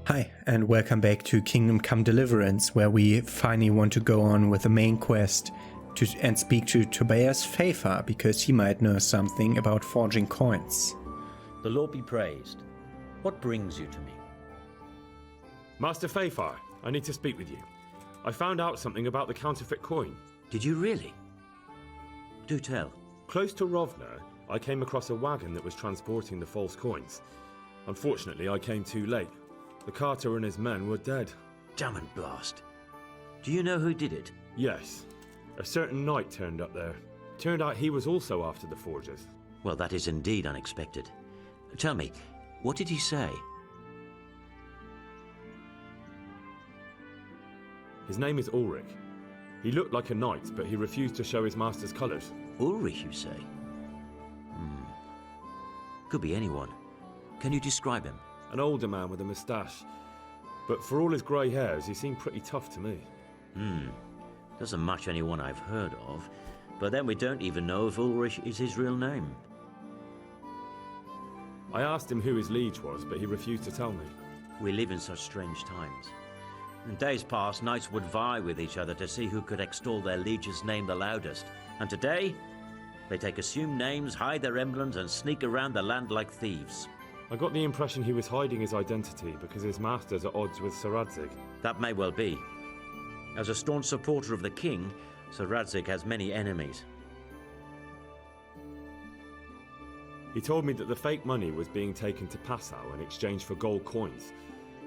Hi, and welcome back to Kingdom Come Deliverance, where we finally want to go on with the main quest and speak to Tobias Pfeffer, because he might know something about forging coins. The Lord be praised. What brings you to me? Master Pfeffer, I need to speak with you. I found out something about the counterfeit coin. Did you really? Do tell. Close to Rovna, I came across a wagon that was transporting the false coins. Unfortunately, I came too late. The carter and his men were dead. Damn and blast. Do you know who did it? Yes. A certain knight turned up there. Turned out he was also after the forgers. Well, that is indeed unexpected. Tell me, what did he say? His name is Ulrich. He looked like a knight, but he refused to show his master's colours. Ulrich, you say? Could be anyone. Can you describe him? An older man with a moustache. But for all his grey hairs, he seemed pretty tough to me. Doesn't match anyone I've heard of. But then we don't even know if Ulrich is his real name. I asked him who his liege was, but he refused to tell me. We live in such strange times. In days past, knights would vie with each other to see who could extol their liege's name the loudest. And today, they take assumed names, hide their emblems, and sneak around the land like thieves. I got the impression he was hiding his identity because his master's at odds with Sir Radzig. That may well be. As a staunch supporter of the king, Sir Radzig has many enemies. He told me that the fake money was being taken to Passau in exchange for gold coins.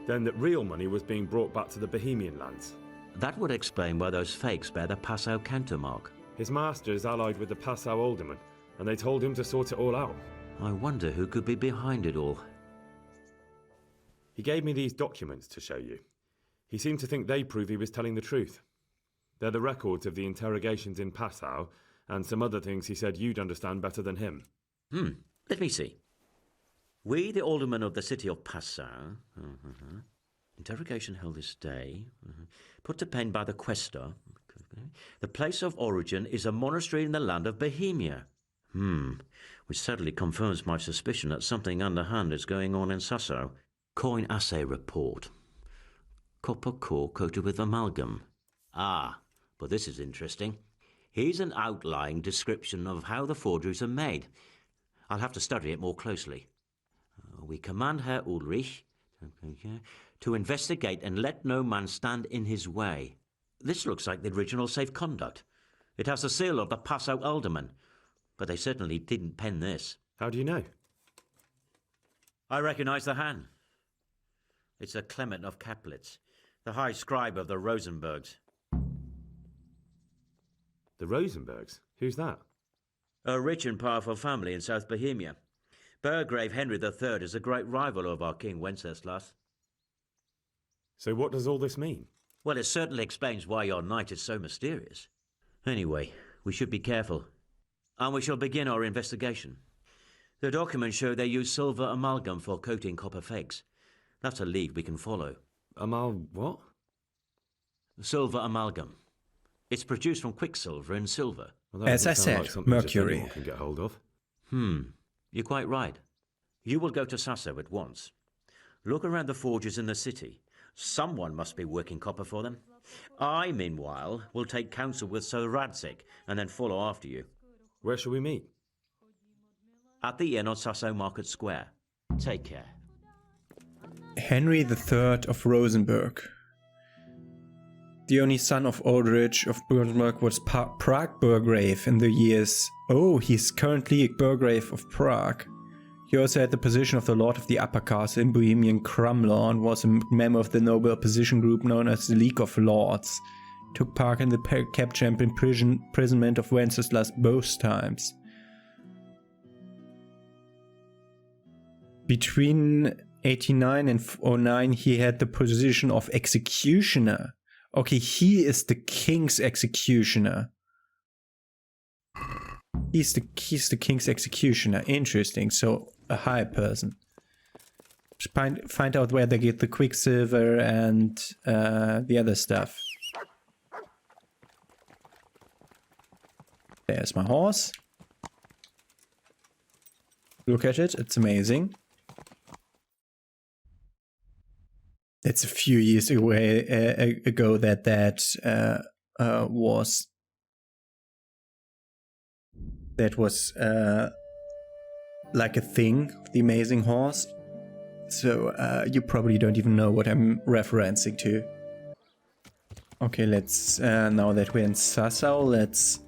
Then that real money was being brought back to the Bohemian lands. That would explain why those fakes bear the Passau countermark. His master is allied with the Passau alderman, and they told him to sort it all out. I wonder who could be behind it all. He gave me these documents to show you. He seemed to think they prove he was telling the truth. They're the records of the interrogations in Passau, and some other things he said you'd understand better than him. Let me see. We, the aldermen of the city of Passau, interrogation held this day, put to pen by the quaestor. The place of origin is a monastery in the land of Bohemia. Which sadly confirms my suspicion that something underhand is going on in Sasso. Coin assay report. Copper core coated with amalgam. But this is interesting. Here's an outlying description of how the forgeries are made. I'll have to study it more closely. We command Herr Ulrich to investigate and let no man stand in his way. This looks like the original safe conduct. It has the seal of the Passau alderman. But they certainly didn't pen this. How do you know? I recognize the hand. It's a Clement of Kaplitz, the high scribe of the Rosenbergs. The Rosenbergs? Who's that? A rich and powerful family in South Bohemia. Burgrave Henry III is a great rival of our King Wenceslas. So what does all this mean? Well, it certainly explains why your knight is so mysterious. Anyway, we should be careful. And we shall begin our investigation. The documents show they use silver amalgam for coating copper fakes. That's a lead we can follow. What? Silver amalgam. It's produced from quicksilver and silver. Well, As I said, Mercury. Can get hold of. You're quite right. You will go to Sasso at once. Look around the forges in the city. Someone must be working copper for them. I, meanwhile, will take counsel with Sir Radzig and then follow after you. Where shall we meet? At the inn on Sasso Market Square. Take care. Henry III of Rosenberg. The only son of Ulrich of Rosenberg was Prague Burgrave in the years... he's currently Burgrave of Prague. He also had the position of the Lord of the Upper Castle in Bohemian Crumlaw and was a member of the noble opposition group known as the League of Lords. Took part in the capture and imprisonment of Wenceslas both times. Between 89 and 09 he had the position of executioner. Okay, he is the king's executioner. He's the king's executioner. Interesting. So a high person. Find out where they get the quicksilver and the other stuff. There's my horse. Look at it, it's amazing. That's a few years ago that was like a thing, the amazing horse. So you probably don't even know what I'm referencing to. Okay, let's now that we're in Sassau, let's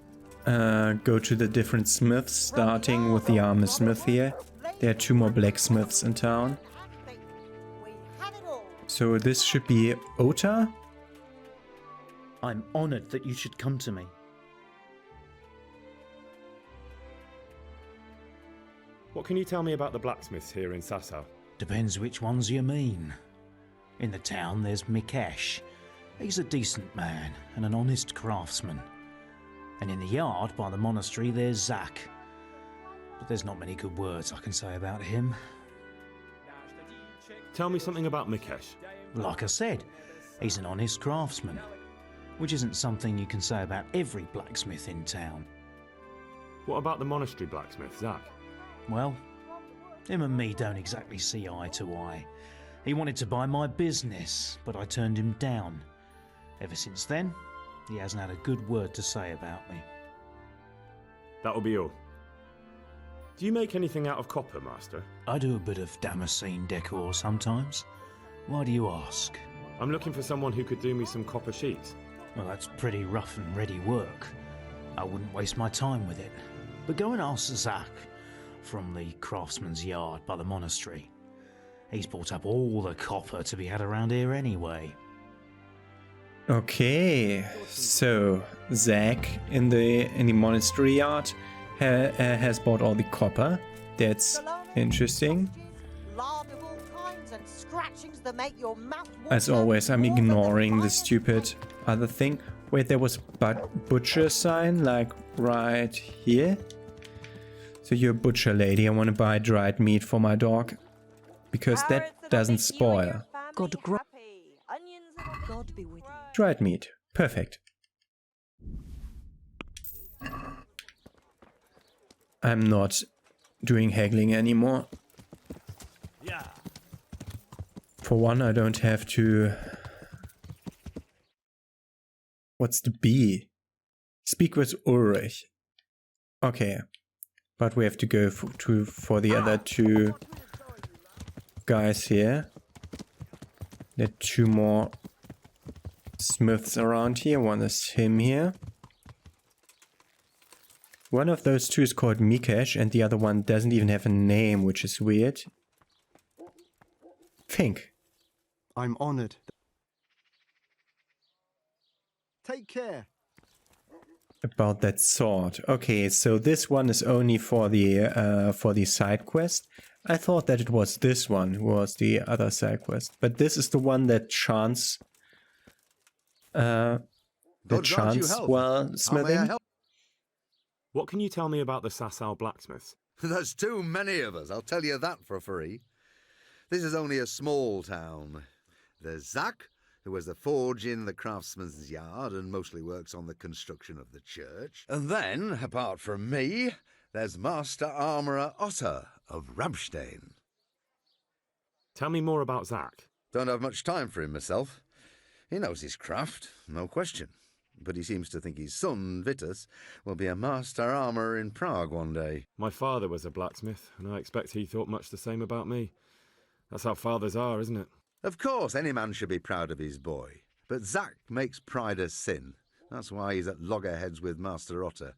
go to the different smiths, starting with the armor smith here. There are 2 more blacksmiths in town. So this should be Ota. I'm honoured that you should come to me. What can you tell me about the blacksmiths here in Sassau? Depends which ones you mean. In the town there's Mikesh. He's a decent man and an honest craftsman. And in the yard by the monastery there's Zach. But there's not many good words I can say about him. Tell me something about Mikesh. Like I said, he's an honest craftsman, which isn't something you can say about every blacksmith in town. What about the monastery blacksmith, Zach? Well, him and me don't exactly see eye to eye. He wanted to buy my business, but I turned him down. Ever since then, he hasn't had a good word to say about me. That'll be all. Do you make anything out of copper, Master? I do a bit of Damascene decor sometimes. Why do you ask? I'm looking for someone who could do me some copper sheets. Well, that's pretty rough and ready work. I wouldn't waste my time with it. But go and ask Zach from the craftsman's yard by the monastery. He's bought up all the copper to be had around here anyway. Okay, so Zach in the monastery yard has bought all the copper. That's interesting. As always, I'm ignoring the stupid other thing. Wait, there was a butcher sign, like right here. So you're a butcher lady. I want to buy dried meat for my dog. Because that doesn't spoil. God be with you. Dried meat. Perfect. I'm not doing haggling anymore. For one, I don't have to... What's the B? Speak with Ulrich. Okay. But we have to go for the other 2 guys here. There are 2 more smiths around here. One is him here. One of those 2 is called Mikesh and the other one doesn't even have a name, which is weird. Fink. I'm honored. Take care. About that sword. Okay, so this one is only for the side quest. I thought that it was this one who was the other side quest, but this is the one that chants. Well, smithing. What can you tell me about the Sassau blacksmiths? There's too many of us, I'll tell you that for free. This is only a small town. There's Zach, who has a forge in the craftsman's yard and mostly works on the construction of the church. And then, apart from me, there's Master Armourer Otter of Ramstein. Tell me more about Zach. Don't have much time for him myself. He knows his craft, no question. But he seems to think his son, Vitus, will be a master armourer in Prague one day. My father was a blacksmith, and I expect he thought much the same about me. That's how fathers are, isn't it? Of course, any man should be proud of his boy. But Zach makes pride a sin. That's why he's at loggerheads with Master Otter.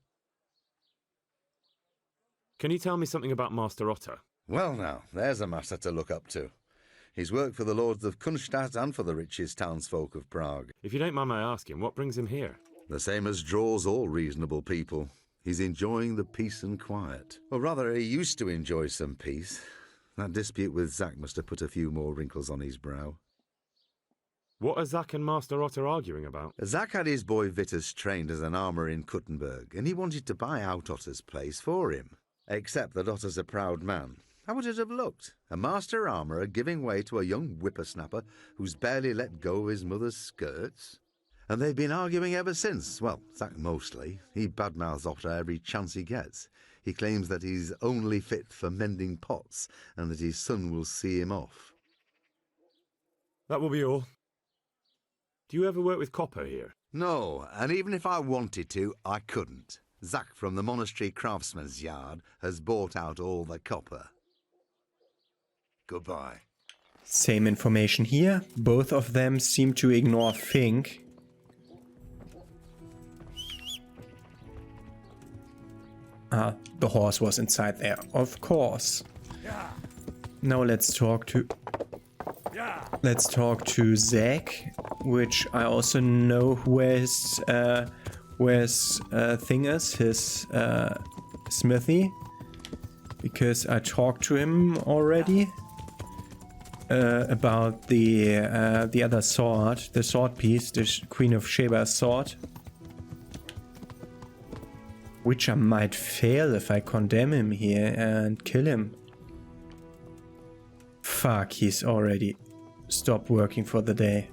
Can you tell me something about Master Otter? Well now, there's a master to look up to. He's worked for the lords of Kunstadt and for the richest townsfolk of Prague. If you don't mind my asking, what brings him here? The same as draws all reasonable people. He's enjoying the peace and quiet. Or rather, he used to enjoy some peace. That dispute with Zach must have put a few more wrinkles on his brow. What are Zach and Master Otter arguing about? Zach had his boy Vitus trained as an armourer in Kuttenberg, and he wanted to buy out Otter's place for him. Except that Otter's a proud man. How would it have looked? A master armourer giving way to a young whippersnapper who's barely let go of his mother's skirts? And they've been arguing ever since. Well, Zach mostly. He badmouths Otter every chance he gets. He claims that he's only fit for mending pots and that his son will see him off. That will be all. Do you ever work with copper here? No, and even if I wanted to, I couldn't. Zach from the monastery craftsman's yard has bought out all the copper. Goodbye. Same information here. Both of them seem to ignore Fink. Ah, the horse was inside there, of course. Now let's talk to Zach, which I also know where his thing is, his smithy, because I talked to him already about the other sword, the sword piece, the Queen of Sheba's sword. Which I might fail if I condemn him here and kill him. Fuck, he's already stopped working for the day.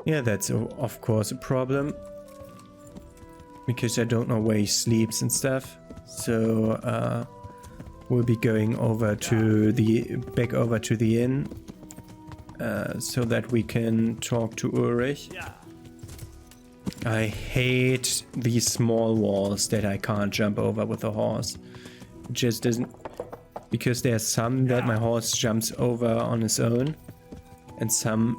Yeah, that's of course a problem. Because I don't know where he sleeps and stuff. So we'll be going over to back over to the inn. So that we can talk to Ulrich. I hate these small walls that I can't jump over with a horse. It just doesn't... Because there's some that my horse jumps over on his own. And some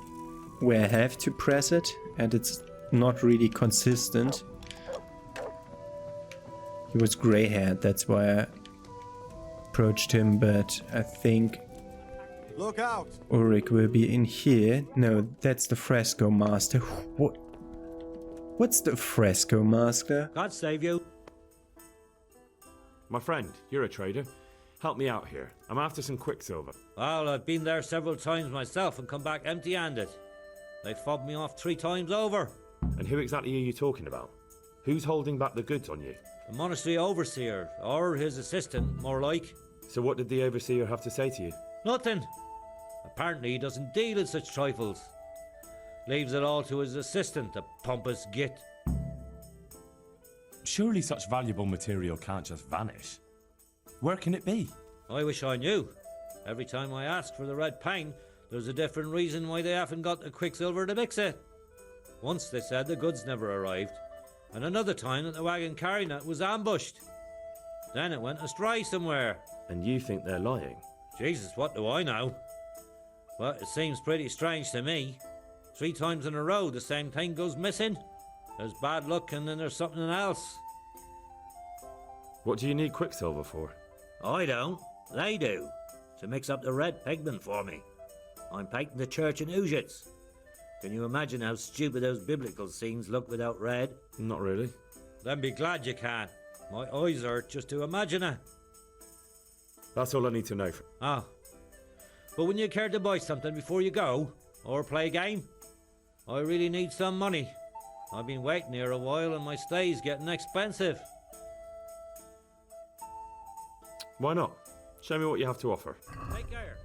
where I have to press it. And it's not really consistent. He was grey-haired, that's why I approached him. But I think Look out! Ulrich will be in here. No, that's the fresco master. What's the fresco master? God save you. My friend, you're a trader. Help me out here. I'm after some quicksilver. Well, I've been there several times myself and come back empty-handed. They fobbed me off 3 times over. And who exactly are you talking about? Who's holding back the goods on you? The monastery overseer, or his assistant, more like. So what did the overseer have to say to you? Nothing. Apparently he doesn't deal in such trifles. Leaves it all to his assistant, the pompous git. Surely such valuable material can't just vanish. Where can it be? I wish I knew. Every time I ask for the red pang, there's a different reason why they haven't got the quicksilver to mix it. Once they said the goods never arrived, and another time that the wagon carrying it was ambushed. Then it went astray somewhere. And you think they're lying? Jesus, what do I know? Well, it seems pretty strange to me. 3 times in a row the same thing goes missing. There's bad luck and then there's something else. What do you need quicksilver for? I don't. They do. To mix up the red pigment for me. I'm painting the church in Ujits. Can you imagine how stupid those biblical scenes look without red? Not really. Then be glad you can. My eyes hurt just to imagine it. That's all I need to know. Ah. But wouldn't you care to buy something before you go? Or play a game? I really need some money. I've been waiting here a while and my stay's getting expensive. Why not? Show me what you have to offer. Take care.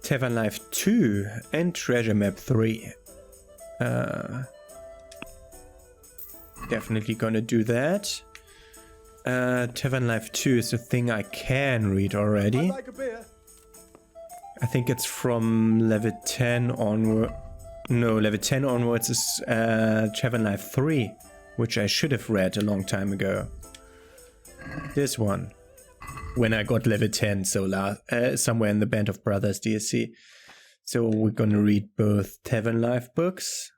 Tavern Life 2 and Treasure Map 3. Definitely gonna do that. Tavern Life 2 is a thing I can read already. I'd like a beer. I think it's from level 10 onward. No, level 10 onwards is Tavern Life 3, which I should have read a long time ago. This one. When I got level 10, so somewhere in the Band of Brothers DLC. So we're gonna read both Tavern Life books.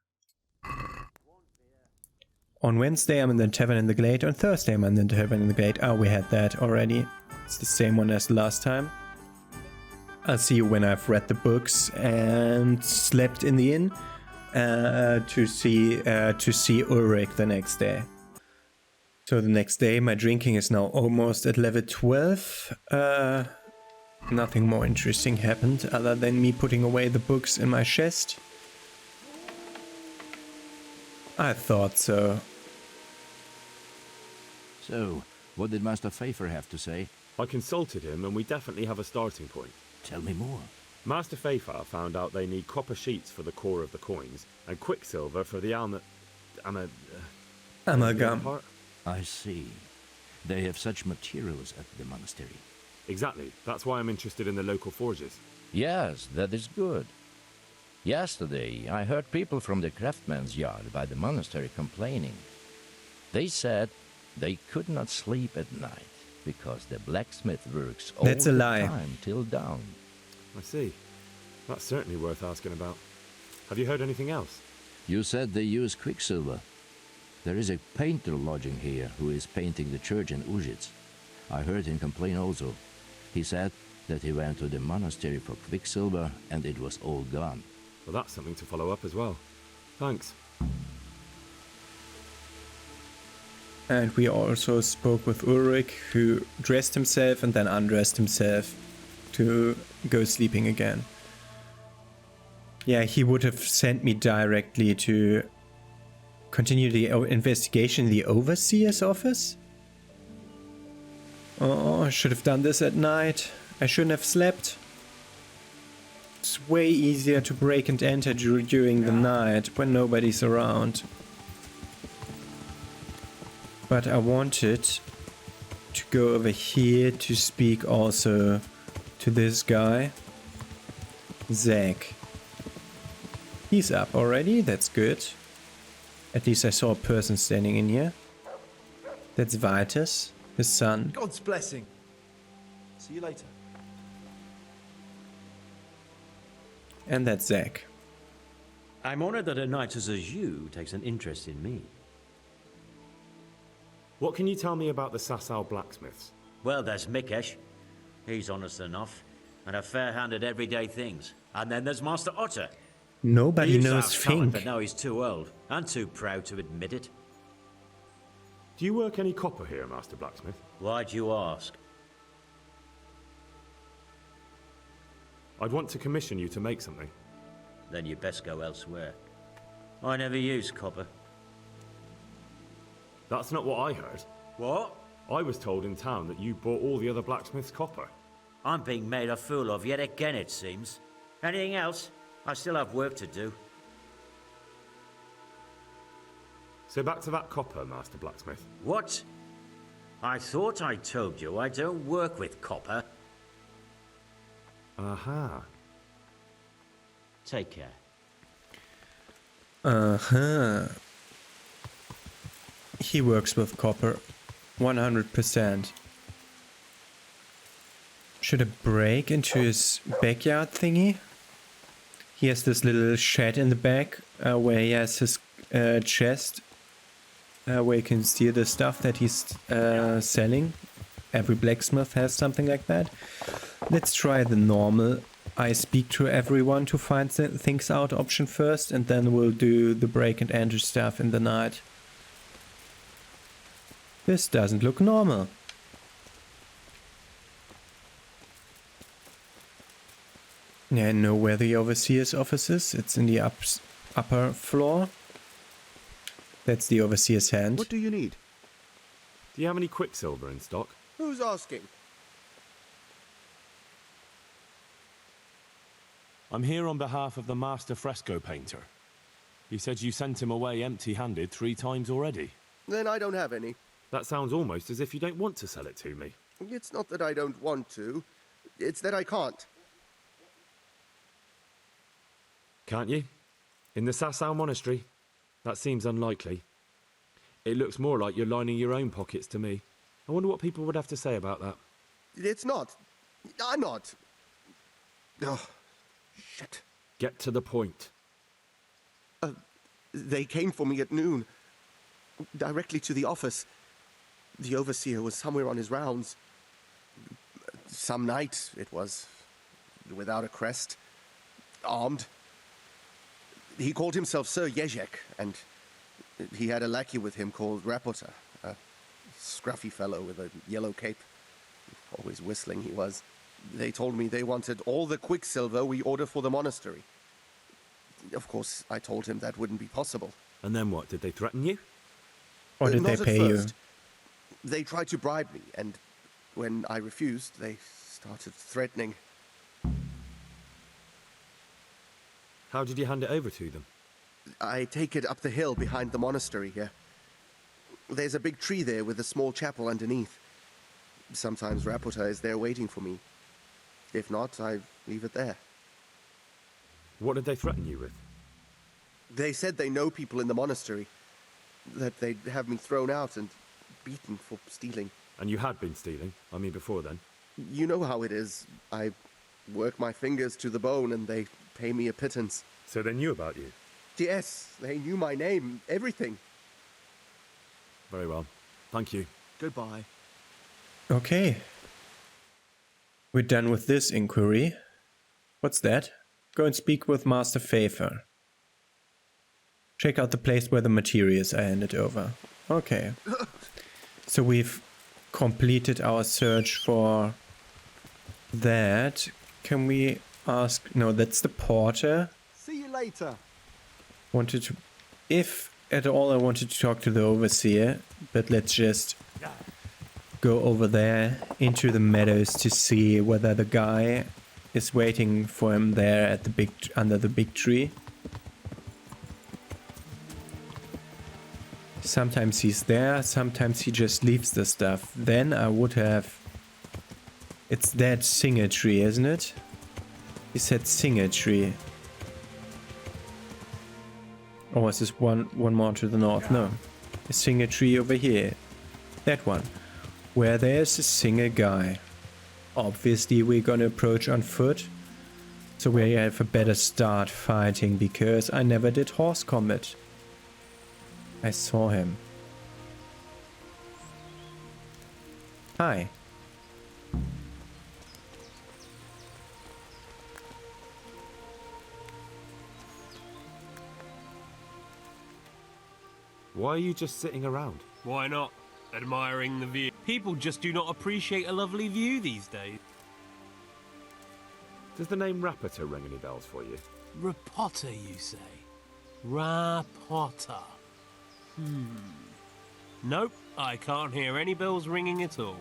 On Wednesday I'm in the Tavern in the Glade, on Thursday I'm in the Tavern in the Glade. Oh, we had that already. It's the same one as last time. I'll see you when I've read the books and slept in the inn to see Ulrich the next day. So the next day my drinking is now almost at level 12. Nothing more interesting happened other than me putting away the books in my chest. I thought so. So, what did Master Pfeiffer have to say? I consulted him and we definitely have a starting point. Tell me more. Master Pfeiffer found out they need copper sheets for the core of the coins and quicksilver for the Amalgam. part. I see. They have such materials at the monastery. Exactly. That's why I'm interested in the local forges. Yes, that is good. Yesterday, I heard people from the craftsman's yard by the monastery complaining. They said they could not sleep at night because the blacksmith works all That's a the lie. time till dawn. I see. That's certainly worth asking about. Have you heard anything else? You said they use quicksilver. There is a painter lodging here who is painting the church in Ujits. I heard him complain also. He said that he went to the monastery for quicksilver and it was all gone. Well, that's something to follow up as well. Thanks. And we also spoke with Ulrich, who dressed himself and then undressed himself to go sleeping again. Yeah, he would have sent me directly to continue the investigation in the overseer's office. Oh, I should have done this at night. I shouldn't have slept. It's way easier to break and enter during the night when nobody's around. But I wanted to go over here to speak also to this guy, Zach. He's up already, that's good. At least I saw a person standing in here. That's Vitus, his son. God's blessing. See you later. And that's Zach. I'm honored that a knight such as you takes an interest in me. What can you tell me about the Sasau blacksmiths? Well, there's Mikesh. He's honest enough, and a fair hand at everyday things. And then there's Master Otter. Nobody He's knows our son, Fink. but now he's too old, and too proud to admit it. Do you work any copper here, Master Blacksmith? Why'd you ask? I'd want to commission you to make something. Then you best go elsewhere. I never use copper. That's not what I heard. What? I was told in town that you bought all the other blacksmiths' copper. I'm being made a fool of yet again, it seems. Anything else? I still have work to do. So back to that copper, Master Blacksmith. What? I thought I told you I don't work with copper. Aha. Take care. Uh-huh. He works with copper. 100%. Should I break into his backyard thingy? He has this little shed in the back where he has his chest where you can steal the stuff that he's selling. Every blacksmith has something like that. Let's try the normal I speak to everyone to find things out option first, and then we'll do the break and enter stuff in the night. This doesn't look normal. Yeah, I know where the overseer's office is. It's in the upper floor. That's the overseer's hand. What do you need? Do you have any quicksilver in stock? Who's asking? I'm here on behalf of the master fresco painter. He said you sent him away empty-handed 3 times already. Then I don't have any. That sounds almost as if you don't want to sell it to me. It's not that I don't want to. It's that I can't. Can't you? In the Sasau monastery? That seems unlikely. It looks more like you're lining your own pockets to me. I wonder what people would have to say about that. It's not. I'm not. Oh, shit. Get to the point. They came for me at noon. Directly to the office. The overseer was somewhere on his rounds. Some night, it was. Without a crest. Armed. He called himself Sir Jezek, and he had a lackey with him called Rapota, a scruffy fellow with a yellow cape. Always whistling he was. They told me they wanted all the quicksilver we order for the monastery. Of course, I told him that wouldn't be possible. And then what? Did they threaten you? Or did they Not at pay you? first. They tried to bribe me, and when I refused, they started threatening. How did you hand it over to them? I take it up the hill behind the monastery here. There's a big tree there with a small chapel underneath. Sometimes Rapota is there waiting for me. If not, I leave it there. What did they threaten you with? They said they know people in the monastery. That they'd have me thrown out and beaten for stealing. And you had been stealing? I mean, before then? You know how it is. I work my fingers to the bone and they pay me a pittance. So they knew about you? Yes, they knew my name, everything. Very well. Thank you. Goodbye. Okay. We're done with this inquiry. What's that? Go and speak with Master Pfeffer. Check out the place where the materials are handed over. Okay. So we've completed our search for that. Can we ask... No, that's the porter. See you later. Wanted to... If at all I wanted to talk to the overseer, but let's just go over there into the meadows to see whether the guy is waiting for him there at the under the big tree. Sometimes he's there, sometimes he just leaves the stuff. Then I would have... It's that singer tree, isn't it? He said singer tree. Or is this one more to the north? No. A singer tree over here. That one. Where there's a singer guy. Obviously we're gonna approach on foot. So we have a better start fighting because I never did horse combat. I saw him. Hi. Why are you just sitting around? Why not? Admiring the view. People just do not appreciate a lovely view these days. Does the name Rapota ring any bells for you? Rapota, you say? Rapota. Nope, I can't hear any bells ringing at all.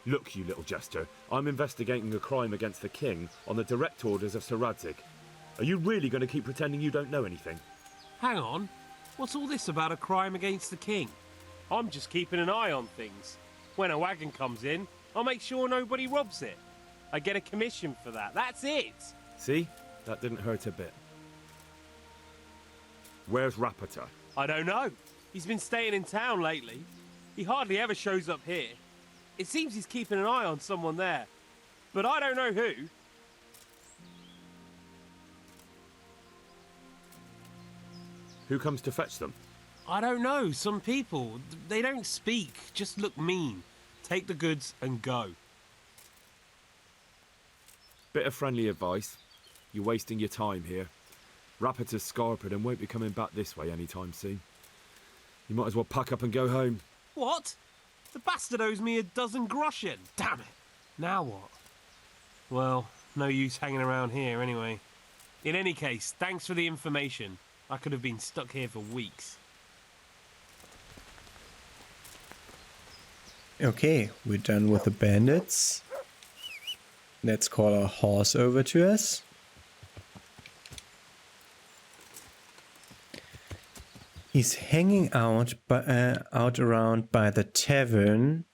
Look, you little jester, I'm investigating a crime against the king on the direct orders of Sir Radzig. Are you really going to keep pretending you don't know anything? Hang on, what's all this about a crime against the king? I'm just keeping an eye on things. When a wagon comes in, I'll make sure nobody robs it. I get a commission for that, that's it! See? That didn't hurt a bit. Where's Rapota? I don't know. He's been staying in town lately. He hardly ever shows up here. It seems he's keeping an eye on someone there. But I don't know who. Who comes to fetch them? I don't know. Some people. They don't speak. Just look mean. Take the goods and go. Bit of friendly advice. You're wasting your time here. Rapota's scarpered and won't be coming back this way anytime soon. You might as well pack up and go home. What? The bastard owes me a dozen groschen. Damn it. Now what? Well, no use hanging around here anyway. In any case, thanks for the information. I could have been stuck here for weeks. Okay, we're done with the bandits. Let's call our horse over to us. He's hanging out around by the tavern,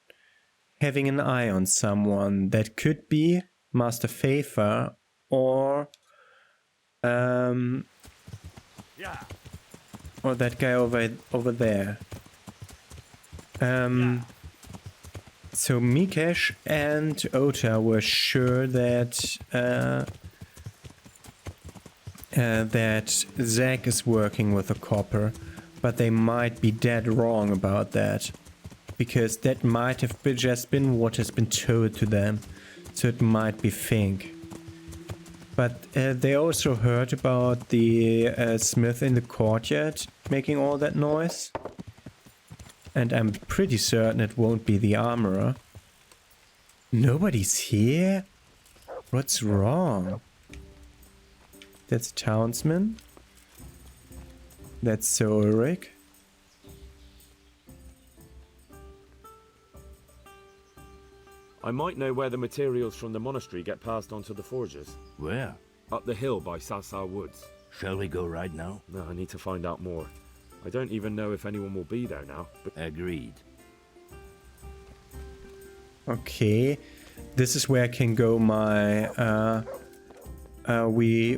having an eye on someone. That could be Master Pfeffer or that guy over there. So Mikesh and Ota were sure that that Zach is working with a copper. But they might be dead wrong about that. Because that might have just been what has been told to them. So it might be Fink. But they also heard about the smith in the courtyard making all that noise. And I'm pretty certain it won't be the armorer. Nobody's here? What's wrong? That's a townsman. That's Sir Ulrich. I might know where the materials from the monastery get passed on to the forges. Where? Up the hill by Sasau Woods. Shall we go right now? No, I need to find out more. I don't even know if anyone will be there now. But Agreed. Okay, this is where I can go my we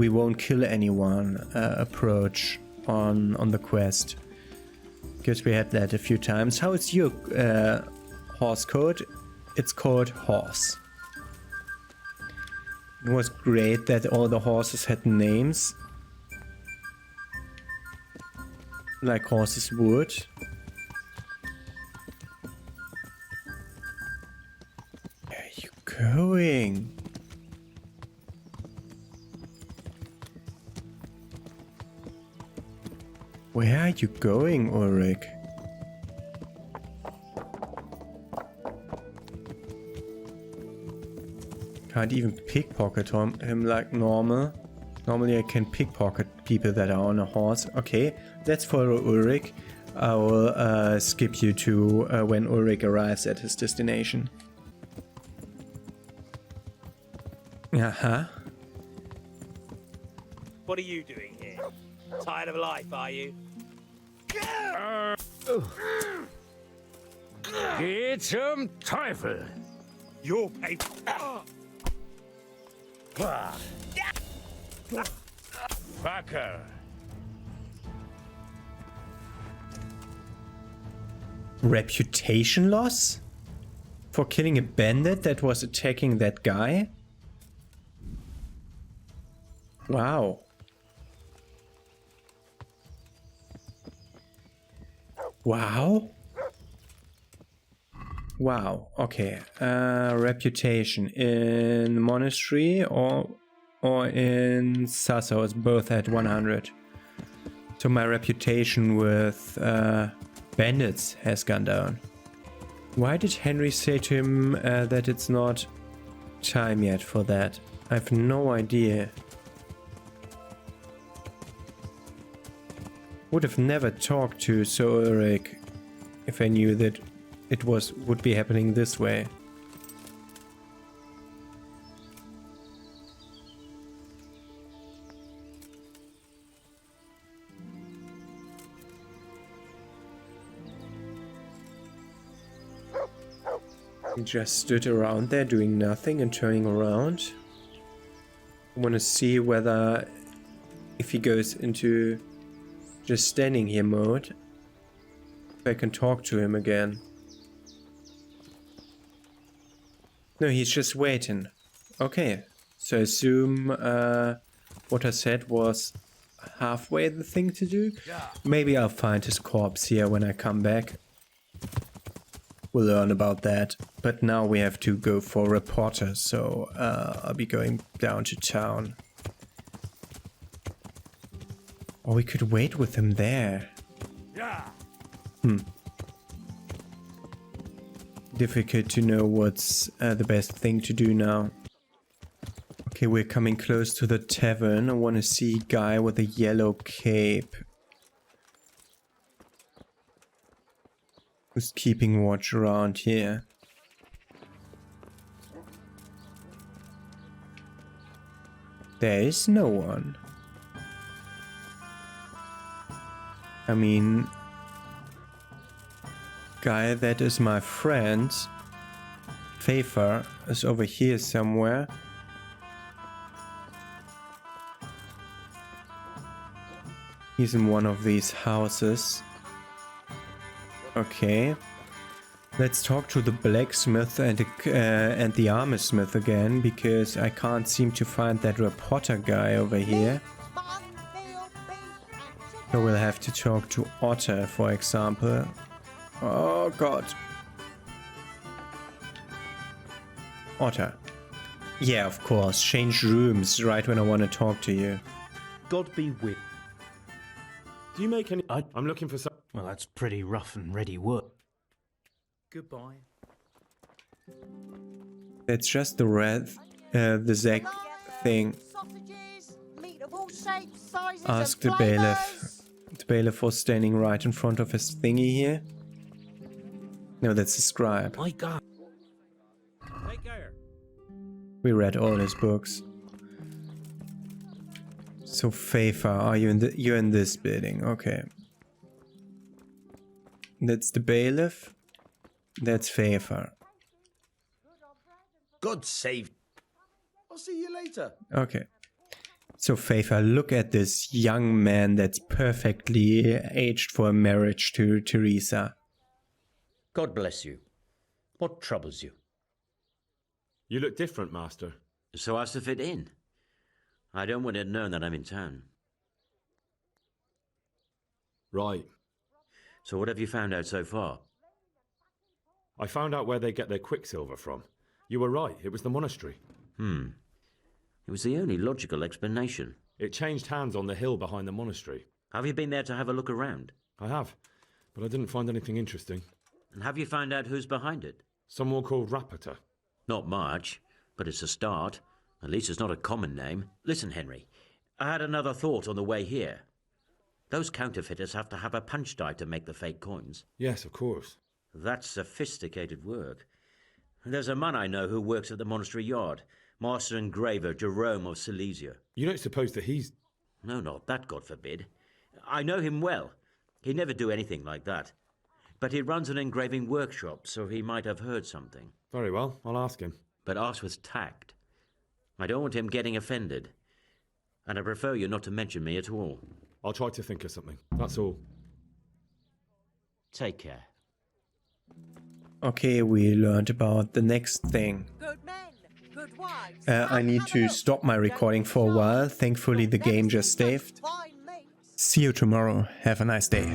won't kill anyone approach on the quest, because we had that a few times. How is your horse code? It's called horse. It was great that all the horses had names, like horses would. Where are you going? Where are you going, Ulrich? Can't even pickpocket him like normal. Normally I can pickpocket people that are on a horse. Okay, let's follow Ulrich. I will skip you to when Ulrich arrives at his destination. Uh-huh. What are you doing here? Tired of life, are you? Geht zum Teufel! Your paper. Fucker! Reputation loss? For killing a bandit that was attacking that guy? Wow. Wow. Wow. Okay. Reputation in monastery or in Sasso is both at 100. So my reputation with bandits has gone down. Why did Henry say to him that it's not time yet for that? I have no idea. Would have never talked to Sir Ulrich if I knew that it would be happening this way. He just stood around there doing nothing and turning around. I want to see whether if he goes into just standing here mode, if I can talk to him again. No, he's just waiting. Okay, so I assume what I said was halfway the thing to do. Maybe I'll find his corpse here when I come back. We'll learn about that. But now we have to go for reporter, so I'll be going down to town. Or we could wait with him there. Difficult to know what's the best thing to do now. Okay, we're coming close to the tavern. I want to see a guy with a yellow cape. Who's keeping watch around here? There is no one. I mean, guy that is my friend, Pfeffer, is over here somewhere. He's in one of these houses. Okay. Let's talk to the blacksmith and the armor smith again, because I can't seem to find that reporter guy over here. So we'll have to talk to Otter, for example. Oh god. Otter. Yeah, of course. Change rooms right when I want to talk to you. God be with. do you make any... I'm looking for some... Well, that's pretty rough and ready work. Goodbye. It's just the Zach thing. Ask the bailiff. The bailiff was standing right in front of his thingy here. No, that's the scribe. My God. Take care. We read all his books. So Fafa, are you you're in this building? Okay. That's the bailiff. That's Fafa. God save. I'll see you later. Okay. So Fafa, look at this young man that's perfectly aged for a marriage to Teresa. God bless you. What troubles you? You look different, Master. So as to fit in. I don't want it known that I'm in town. Right. So what have you found out so far? I found out where they get their quicksilver from. You were right, it was the monastery. It was the only logical explanation. It changed hands on the hill behind the monastery. Have you been there to have a look around? I have, but I didn't find anything interesting. And have you found out who's behind it? Someone called Rapita. Not much, but it's a start. At least it's not a common name. Listen, Henry, I had another thought on the way here. Those counterfeiters have to have a punch die to make the fake coins. Yes, of course. That's sophisticated work. There's a man I know who works at the monastery yard, Master Engraver Jerome of Silesia. You don't suppose that he's... No, not that, God forbid. I know him well. He'd never do anything like that. But he runs an engraving workshop, so he might have heard something. Very well, I'll ask him. But ask with tact. I don't want him getting offended. And I prefer you not to mention me at all. I'll try to think of something, that's all. Take care. Okay, we learned about the next thing. Good men, good wives. I need to stop my recording for a while. Thankfully, the game just saved. See you tomorrow. Have a nice day.